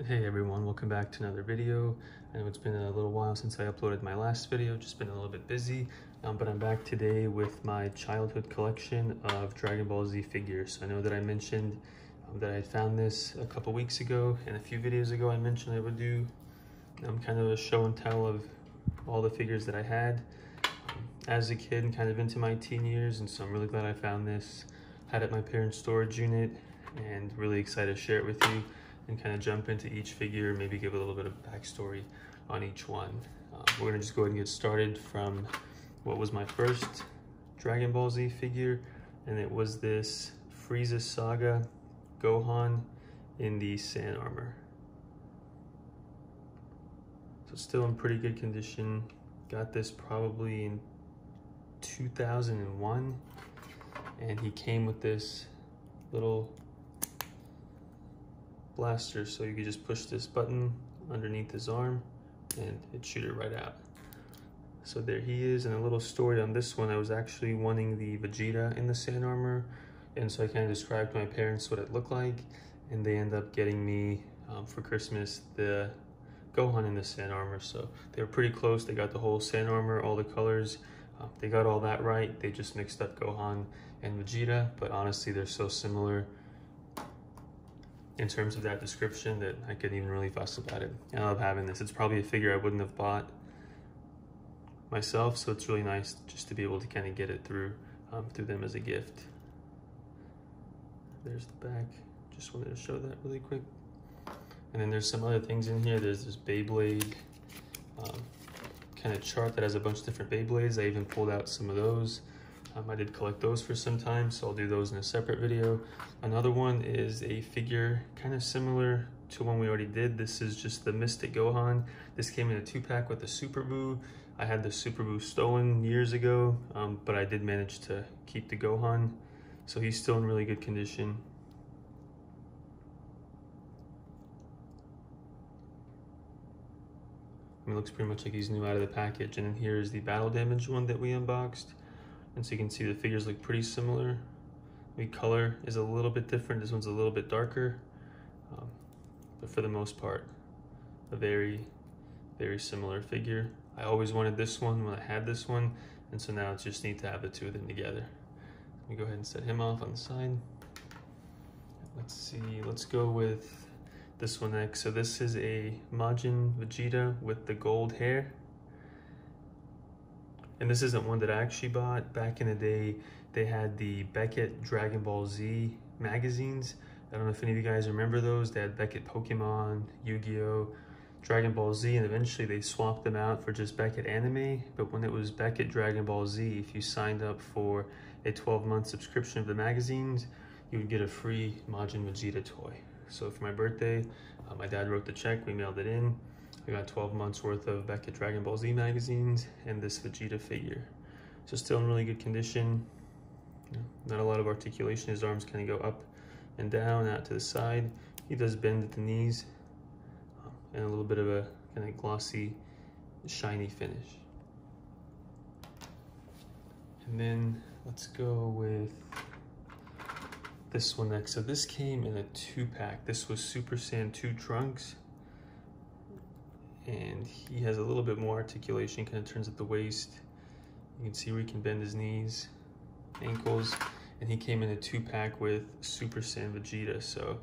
Hey everyone, welcome back to another video. I know it's been a little while since I uploaded my last video, just been a little bit busy, but I'm back today with my childhood collection of Dragon Ball Z figures. I know that I mentioned that I had found this a couple weeks ago, and a few videos ago I mentioned I would do kind of a show and tell of all the figures that I had as a kid and kind of into my teen years, and so I'm really glad I found this, had it at my parents' storage unit, and really excited to share it with you and kind of jump into each figure, maybe give a little bit of backstory on each one. We're gonna just go ahead and get started from what was my first Dragon Ball Z figure, and it was this Frieza Saga Gohan in the Sand armor. So still in pretty good condition. Got this probably in 2001, and he came with this little blaster, so you could just push this button underneath his arm and it'd shoot it right out. So there he is. And a little story on this one, I was actually wanting the Vegeta in the Sand armor, and so I kind of described to my parents what it looked like, and they ended up getting me for Christmas the Gohan in the Sand armor. So they were pretty close. They got the whole Sand armor, all the colors, they got all that right. They just mixed up Gohan and Vegeta, but honestly they're so similar in terms of that description that I couldn't even really fuss about it. I love having this. It's probably a figure I wouldn't have bought myself, so it's really nice just to be able to kind of get it through them as a gift. There's the back. Just wanted to show that really quick. And then there's some other things in here. There's this Beyblade kind of chart that has a bunch of different Beyblades. I even pulled out some of those. I did collect those for some time, so I'll do those in a separate video. Another one is a figure kind of similar to one we already did. This is just the Mystic Gohan. This came in a 2-pack with the Super Buu. I had the Super Buu stolen years ago, but I did manage to keep the Gohan, so he's still in really good condition. It looks pretty much like he's new out of the package. And then here is the battle damage one that we unboxed. And so you can see the figures look pretty similar. The color is a little bit different. This one's a little bit darker, but for the most part, a very, very similar figure. I always wanted this one when I had this one, and so now it's just neat to have the two of them together. Let me go ahead and set him off on the side. Let's see, let's go with this one next. So this is a Majin Vegeta with the gold hair. And this isn't one that I actually bought. Back in the day, they had the Beckett Dragon Ball Z magazines. I don't know if any of you guys remember those. They had Beckett Pokemon, Yu-Gi-Oh!, Dragon Ball Z, and eventually they swapped them out for just Beckett Anime. But when it was Beckett Dragon Ball Z, if you signed up for a 12-month subscription of the magazines, you would get a free Majin Vegeta toy. So for my birthday, my dad wrote the check, we mailed it in. I got 12 months worth of Beckett Dragon Ball Z magazines and this Vegeta figure. So still in really good condition. Not a lot of articulation. His arms kind of go up and down, out to the side. He does bend at the knees, and a little bit of a kind of glossy, shiny finish. And then let's go with this one next. So this came in a 2-pack. This was Super Saiyan 2 Trunks. And he has a little bit more articulation, kind of turns at the waist. You can see where he can bend his knees, ankles, and he came in a 2-pack with Super Saiyan Vegeta. So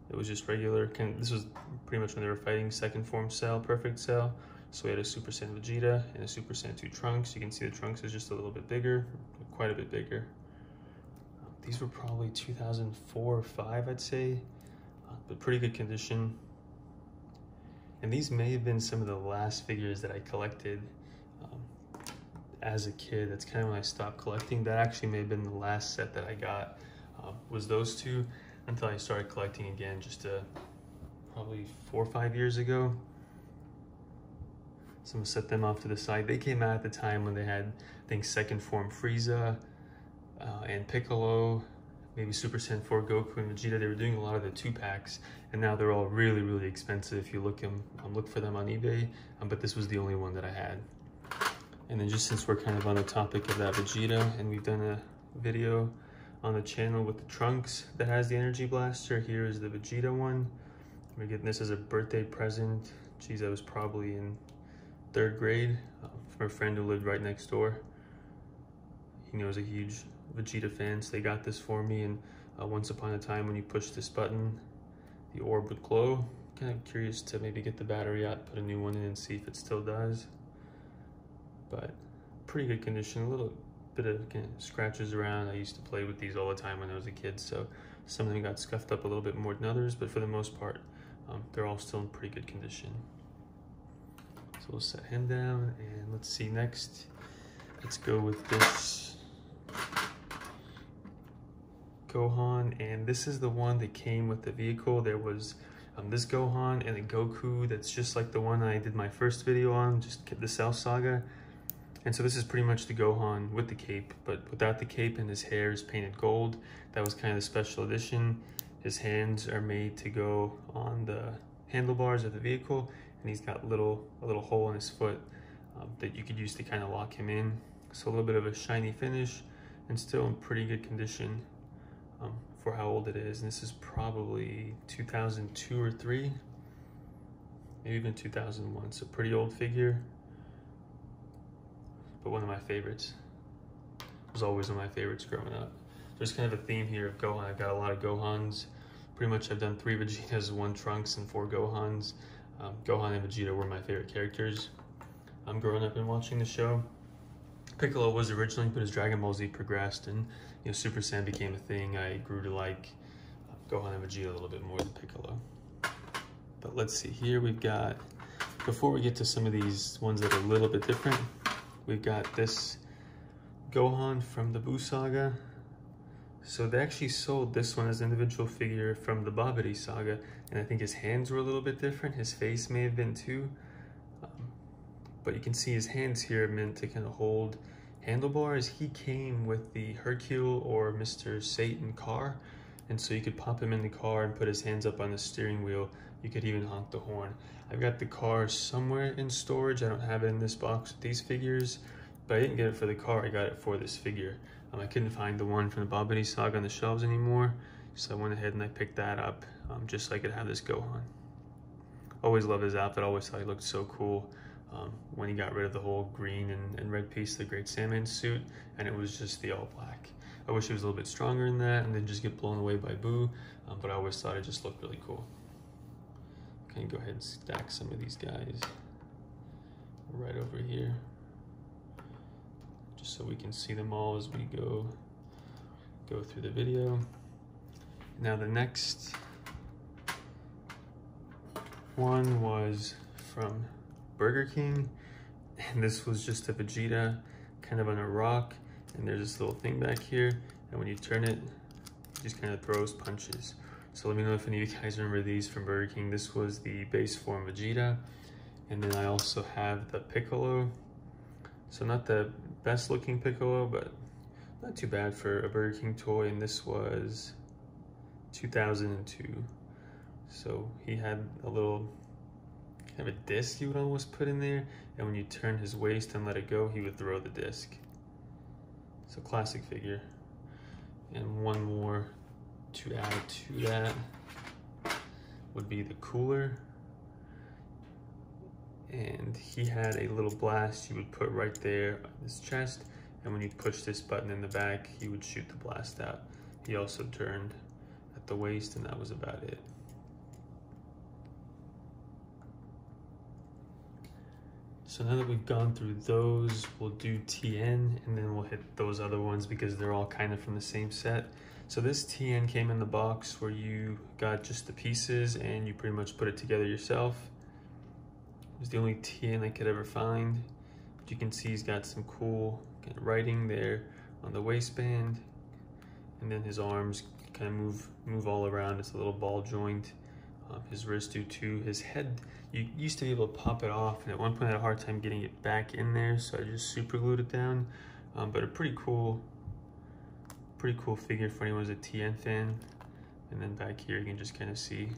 it was just regular, this was pretty much when they were fighting second form Cell, Perfect Cell. So we had a Super Saiyan Vegeta and a Super Saiyan 2 Trunks. You can see the Trunks is just a little bit bigger, quite a bit bigger. These were probably 2004 or 5, I'd say, but pretty good condition. And these may have been some of the last figures that I collected as a kid. That's kind of when I stopped collecting. That actually may have been the last set that I got, was those two, until I started collecting again just probably 4 or 5 years ago. So I'm gonna set them off to the side. They came out at the time when they had, I think, second form Frieza and Piccolo, maybe Super Saiyan 4 Goku and Vegeta. They were doing a lot of the 2-packs, and now they're all really, really expensive if you look for them on eBay, but this was the only one that I had. And then just since we're kind of on the topic of that Vegeta, and we've done a video on the channel with the Trunks that has the energy blaster. Here is the Vegeta one. We're getting this as a birthday present. Geez, I was probably in 3rd grade from a friend who lived right next door. He knows a huge Vegeta fan, so they got this for me. And once upon a time, when you push this button, the orb would glow. Kind of curious to maybe get the battery out, put a new one in, and see if it still does. But pretty good condition. A little bit of scratches around. I used to play with these all the time when I was a kid, so some of them got scuffed up a little bit more than others, but for the most part, they're all still in pretty good condition. So we'll set him down, and let's see next. Let's go with this Gohan, and this is the one that came with the vehicle. There was this Gohan and a Goku that's just like the one I did my first video on, just the Cell Saga. And so this is pretty much the Gohan with the cape, but without the cape, and his hair is painted gold. That was kind of the special edition. His hands are made to go on the handlebars of the vehicle, and he's got a little hole in his foot that you could use to kind of lock him in. So a little bit of a shiny finish, and still in pretty good condition for how old it is. And this is probably 2002 or 3, maybe even 2001. So pretty old figure, but one of my favorites. It was always one of my favorites growing up. There's kind of a theme here of Gohan. I've got a lot of Gohans. Pretty much I've done 3 Vegetas, 1 Trunks, and 4 Gohans. Gohan and Vegeta were my favorite characters. I'm growing up and watching the show. Piccolo was originally, but as Dragon Ball Z progressed and Super Saiyan became a thing, I grew to like Gohan and Vegeta a little bit more than Piccolo. But let's see, here we've got, before we get to some of these ones that are a little bit different, we've got this Gohan from the Buu Saga. So they actually sold this one as an individual figure from the Babidi Saga, and I think his hands were a little bit different. His face may have been too. But you can see his hands here are meant to kind of hold handlebars. He came with the Hercule or Mr. Satan car, and so you could pop him in the car and put his hands up on the steering wheel. You could even honk the horn. I've got the car somewhere in storage. I don't have it in this box with these figures, but I didn't get it for the car. I got it for this figure. I couldn't find the one from the Babidi Saga on the shelves anymore, so I went ahead and I picked that up just so I could have this Gohan. Always loved his outfit. Always thought he looked so cool. When he got rid of the whole green and red piece of the Great Saiyaman suit, and it was just the all black. I wish he was a little bit stronger in that and didn't just get blown away by Buu, but I always thought it just looked really cool. Okay, go ahead and stack some of these guys right over here, just so we can see them all as we go through the video. Now the next one was from Burger King, and this was just a Vegeta kind of on a rock, and there's this little thing back here, and when you turn it, it just kind of throws punches. So let me know if any of you guys remember these from Burger King. This was the base form Vegeta, and then I also have the Piccolo. So not the best looking Piccolo, but not too bad for a Burger King toy, and this was 2002. So he had a little kind of a disc you would almost put in there, and when you turn his waist and let it go, he would throw the disc. So classic figure. And one more to add to that would be the cooler. And he had a little blast you would put right there on his chest, and when you push this button in the back, he would shoot the blast out. He also turned at the waist, and that was about it. So now that we've gone through those, we'll do TN, and then we'll hit those other ones because they're all kind of from the same set. So this TN came in the box where you got just the pieces and you pretty much put it together yourself. It was the only TN I could ever find. But you can see he's got some cool kind of writing there on the waistband, and then his arms kind of move all around. It's a little ball joint. His wrists do too. His head, you used to be able to pop it off, and at one point I had a hard time getting it back in there, so I just super glued it down. But a pretty cool figure for anyone who's a TN fan. And then back here you can just kind of see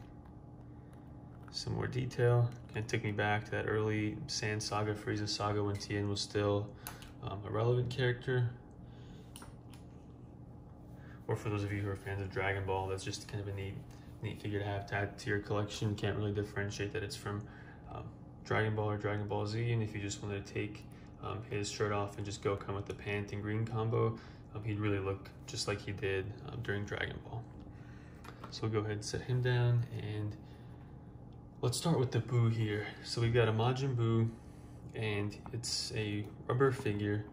some more detail. Kind of took me back to that early Saiyan Saga, Frieza Saga, when TN was still a relevant character. or for those of you who are fans of Dragon Ball, that's just kind of a neat figure to have to add to your collection. You can't really differentiate that it's from Dragon Ball or Dragon Ball Z, and if you just wanted to take his shirt off and just come with the pant and green combo, he'd really look just like he did during Dragon Ball. So we'll go ahead and set him down, and let's start with the Buu here. So we've got a Majin Buu, and it's a rubber figure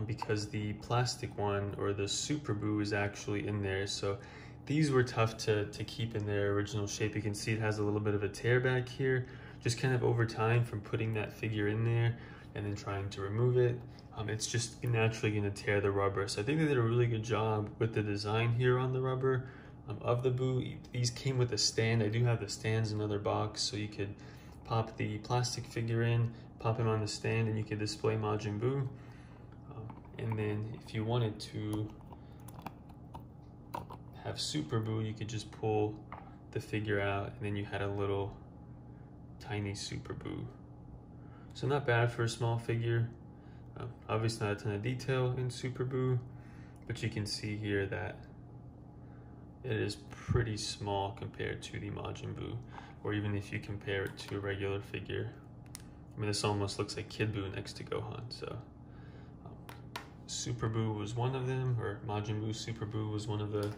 because the plastic one, or the Super Buu, is actually in there. So these were tough to keep in their original shape. You can see it has a little bit of a tear back here, just kind of over time from putting that figure in there and then trying to remove it. It's just naturally going to tear the rubber. So I think they did a really good job with the design here on the rubber of the Buu. These came with a stand. I do have the stands in another box, so you could pop the plastic figure in, pop him on the stand, and you could display Majin Buu. And then if you wanted to have Super Buu, you could just pull the figure out, and then you had a little tiny Super Buu. So not bad for a small figure. Obviously not a ton of detail in Super Buu, but you can see here that it is pretty small compared to the Majin Buu, or even if you compare it to a regular figure. I mean, this almost looks like Kid Buu next to Gohan. So Super Buu was one of them, or Majin Buu Super Buu was one of the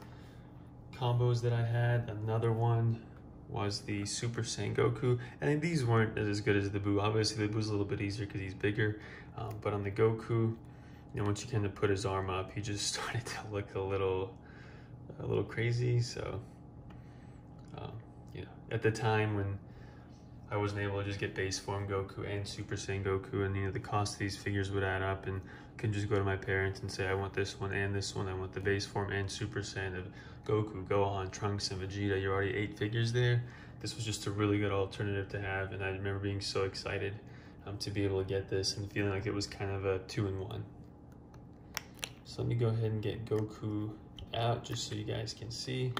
combos that I had. Another one was the Super Saiyan Goku, and these weren't as good as the Buu. Obviously the Buu's a little bit easier because he's bigger, but on the Goku, once you kind of put his arm up, he just started to look a little crazy. So at the time when I wasn't able to just get base form Goku and Super Saiyan Goku, and the cost of these figures would add up, and could just go to my parents and say, I want this one and this one, I want the base form and Super Saiyan of Goku, Gohan, Trunks, and Vegeta. You're already 8 figures there. This was just a really good alternative to have, and I remember being so excited to be able to get this and feeling like it was kind of a 2-in-1. So let me go ahead and get Goku out just so you guys can see.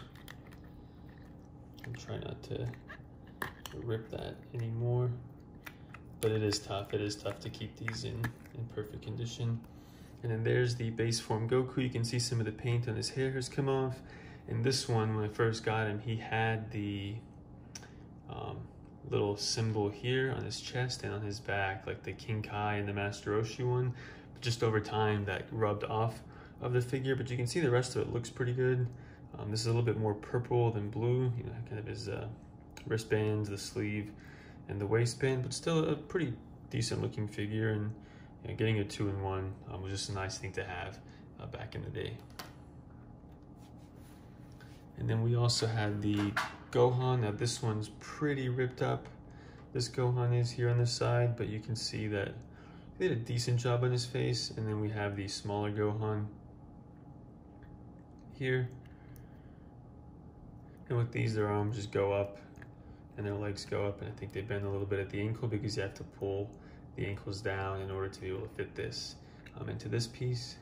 And try not to rip that anymore, but it is tough. It is tough to keep these in perfect condition. And then there's the base form Goku. You can see some of the paint on his hair has come off. And this one, when I first got him, he had the little symbol here on his chest and on his back, like the King Kai and the Master Roshi one. But just over time, that rubbed off of the figure. But you can see the rest of it looks pretty good. This is a little bit more purple than blue, kind of his wristbands, the sleeve, and the waistband, but still a pretty decent looking figure. And getting a 2-in-1 was just a nice thing to have back in the day. And then we also had the Gohan. Now this one's pretty ripped up. This Gohan is here on the side, but you can see that they did a decent job on his face. And then we have the smaller Gohan here. And with these, their arms just go up and their legs go up, and I think they bend a little bit at the ankle because you have to pull the ankles down in order to be able to fit this into this piece.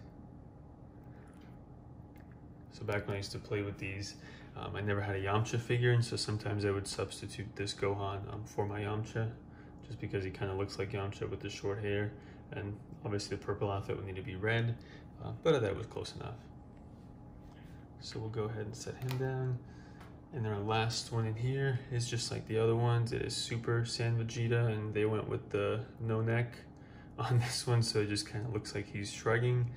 So back when I used to play with these, I never had a Yamcha figure, and so sometimes I would substitute this Gohan for my Yamcha, just because he kind of looks like Yamcha with the short hair, and obviously the purple outfit would need to be red, but that was close enough. So we'll go ahead and set him down. And then our last one in here is just like the other ones. It is Super Saiyan Vegeta, and they went with the no neck on this one, so it just kind of looks like he's shrugging.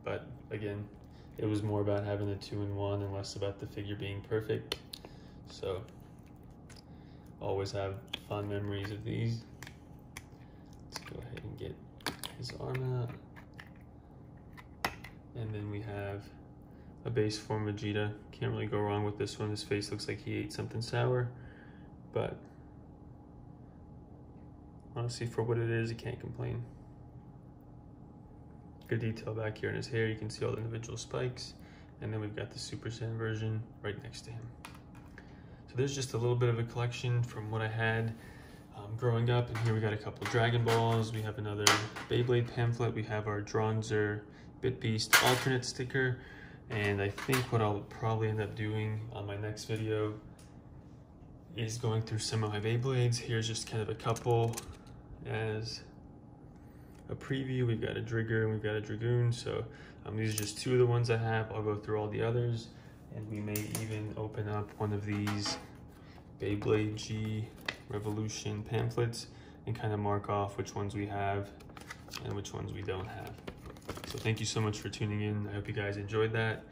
But again, it was more about having the 2-in-1 and less about the figure being perfect. So always have fond memories of these. Let's go ahead and get his arm out. And then we have a base form Vegeta. Can't really go wrong with this one. His face looks like he ate something sour, but honestly, for what it is, you can't complain. Good detail back here in his hair. You can see all the individual spikes, and then we've got the Super Saiyan version right next to him. So there's just a little bit of a collection from what I had growing up. And here we got a couple Dragonballz. We have another Beyblade pamphlet. We have our Dronzer Bit Beast alternate sticker. And I think what I'll probably end up doing on my next video is going through some of my Beyblades. Here's just kind of a couple as a preview. We've got a Drigger and we've got a Dragoon. So These are just 2 of the ones I have. I'll go through all the others, and we may even open up one of these Beyblade G Revolution pamphlets and kind of mark off which ones we have and which ones we don't have. So thank you so much for tuning in. I hope you guys enjoyed that.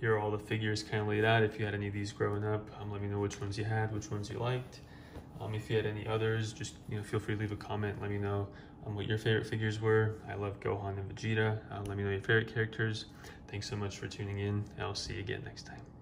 Here are all the figures kind of laid out. If you had any of these growing up, let me know which ones you had, which ones you liked. If you had any others, just feel free to leave a comment. Let me know what your favorite figures were. I love Gohan and Vegeta. Let me know your favorite characters. Thanks so much for tuning in. I'll see you again next time.